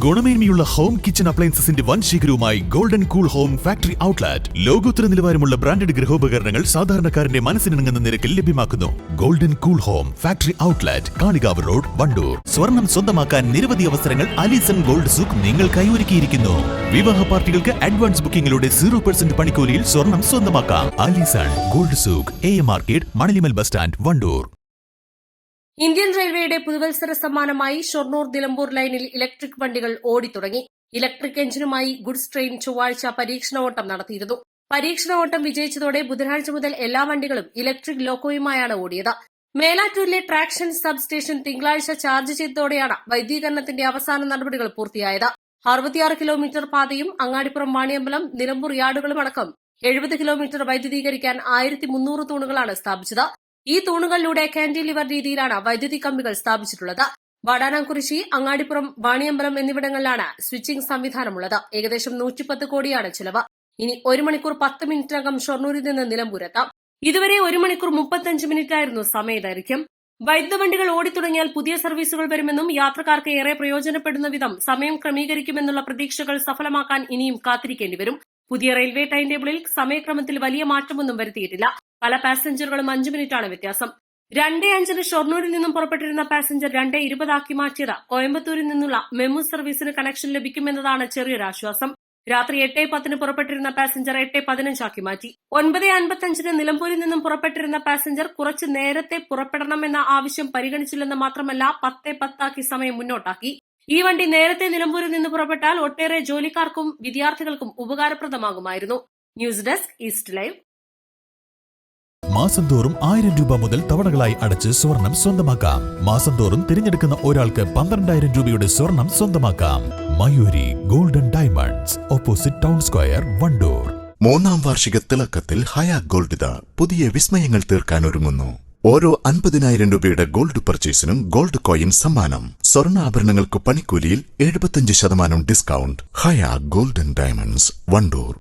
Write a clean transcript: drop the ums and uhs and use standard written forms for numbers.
ഗുണമേന്മയുള്ള home kitchen അപ്ലയൻസസിന്റെ വൻ ശേഖരവുമായി golden cool home factory outlet. ലോകോത്തര നിലവാരമുള്ള ബ്രാൻഡഡ് ഗൃഹോപകരണങ്ങൾ സാധാരണക്കാരന്റെ മനസ്സിനിണങ്ങുന്ന നിരക്കിൽ ലഭ്യമാക്കുന്നു. Golden cool home factory outlet, Kalikavu road, Wandoor. സ്വർണം സ്വന്തമാക്കാൻ നിരവധി അവസരങ്ങൾ അലിസൺ ഗോൾഡ് സൂക്ക് നിങ്ങൾക്കായി ഒരുക്കിയിരിക്കുന്നു. വിവാഹ പാർട്ടികൾക്ക് അഡ്വാൻസ് ബുക്കിംഗിലൂടെ 0% പണിക്കൂലിയിൽ സ്വർണം സ്വന്തമാക്കാം. Alison gold souk, AM market, Manalimal bus stand, Wandoor. Indian റെയിൽവേയുടെ പുതുവത്സര സമ്മാനമായി ഷൊർണൂർ നിലമ്പൂർ ലൈനിൽ ഇലക്ട്രിക് വണ്ടികൾ ഓടിത്തുടങ്ങി. ഇലക്ട്രിക് എഞ്ചിനുമായി ഗുഡ്സ് ട്രെയിൻ ചൊവ്വാഴ്ച പരീക്ഷണ ഓട്ടം നടത്തിയിരുന്നു. പരീക്ഷണ ഓട്ടം വിജയിച്ചതോടെ ബുധനാഴ്ച മുതൽ എല്ലാ വണ്ടികളും ഇലക്ട്രിക് ലോക്കോയുമായാണ് ഓടിയത്. മേലാറ്റൂരിലെ ട്രാക്ഷൻ സബ് സ്റ്റേഷൻ തിങ്കളാഴ്ച ചാർജ് ചെയ്തതോടെയാണ് വൈദ്യുതീകരണത്തിന്റെ അവസാന നടപടികൾ പൂർത്തിയായത്. 66 കിലോമീറ്റർ പാതയും അങ്ങാടിപ്പുറം വാണിയമ്പലം നിലമ്പൂർ യാർഡുകളും അടക്കം 70 കിലോമീറ്റർ വൈദ്യുതീകരിക്കാൻ 1300 തൂണുകളാണ് സ്ഥാപിച്ചത്. ഈ തൂണുകളിലൂടെ കാന്റിലിവർ രീതിയിലാണ് വൈദ്യുതി കമ്പികൾ സ്ഥാപിച്ചിട്ടുള്ളത്. വാടാനാംകുറിശി, അങ്ങാടിപ്പുറം, വാണിയമ്പലം എന്നിവിടങ്ങളിലാണ് സ്വിച്ചിംഗ് സംവിധാനമുള്ളത്. ഏകദേശം 110 കോടിയാണ് ചെലവ്. ഇനി 1 മണിക്കൂർ 10 മിനിറ്റിനകം ഷൊർണൂരിൽ നിന്ന് നിലമ്പൂരെത്താം. ഇതുവരെ 1 മണിക്കൂർ 35 മിനിറ്റായിരുന്നു സമയദൈർഘ്യം. വൈദ്യുത വണ്ടികൾ ഓടിത്തുടങ്ങിയാൽ പുതിയ സർവീസുകൾ വരുമെന്നും യാത്രക്കാർക്ക് ഏറെ പ്രയോജനപ്പെടുന്ന വിധം സമയം ക്രമീകരിക്കുമെന്നുള്ള പ്രതീക്ഷകൾ സഫലമാക്കാൻ ഇനിയും കാത്തിരിക്കേണ്ടി വരും. പുതിയ റെയിൽവേ ടൈം ടേബിളിൽ സമയക്രമത്തിൽ വലിയ മാറ്റമൊന്നും വരുത്തിയിട്ടില്ല. പല പാസഞ്ചറുകളും 5 മിനിറ്റാണ് വ്യത്യാസം. 2:05 ഷൊർണൂരിൽ നിന്നും പുറപ്പെട്ടിരുന്ന പാസഞ്ചർ 2:20 ആക്കി മാറ്റിയത് കോയമ്പത്തൂരിൽ നിന്നുള്ള മെമു സർവീസിന് കണക്ഷൻ ലഭിക്കുമെന്നതാണ് ചെറിയൊരാശ്വാസം. രാത്രി 8:10 പുറപ്പെട്ടിരുന്ന പാസഞ്ചർ 8:15 ആക്കി മാറ്റി. 9:55 നിലമ്പൂരിൽ നിന്നും പുറപ്പെട്ടിരുന്ന പാസഞ്ചർ കുറച്ച് നേരത്തെ പുറപ്പെടണമെന്ന ആവശ്യം പരിഗണിച്ചില്ലെന്ന് മാത്രമല്ല 10:10 ആക്കി സമയം മുന്നോട്ടാക്കി. ഈ വണ്ടി നേരത്തെ നിലമ്പൂരിൽ നിന്ന് പുറപ്പെട്ടാൽ ഒട്ടേറെ ജോലിക്കാർക്കും വിദ്യാർത്ഥികൾക്കും ഉപകാരപ്രദമാകുമായിരുന്നു. News desk, east live. മാസം തോറും 1000 രൂപ മുതൽ തവണകളായി അടച്ച് സ്വർണം സ്വന്തമാക്കാം. മാസം തോറും തിരഞ്ഞെടുക്കുന്ന ഒരാൾക്ക് 12,000 രൂപയുടെ സ്വർണം സ്വന്തമാക്കാം. Mayuri golden diamonds, opposite town square, Wandoor. 3-ാം വാർഷിക തിളക്കത്തിൽ ഹയാ ഗോൾഡ് പുതിയ വിസ്മയങ്ങൾ തീർക്കാൻ ഒരുങ്ങുന്നു. ഓരോ 50,000 രൂപയുടെ ഗോൾഡ് പർച്ചേസിനും ഗോൾഡ് കോയിൻ സമ്മാനം. സ്വർണ്ണാഭരണങ്ങൾക്ക് പണിക്കൂലിയിൽ 75% ഡിസ്കൗണ്ട്. ഹയാ ഗോൾഡൻ ഡയമണ്ട്സ്, വണ്ടൂർ.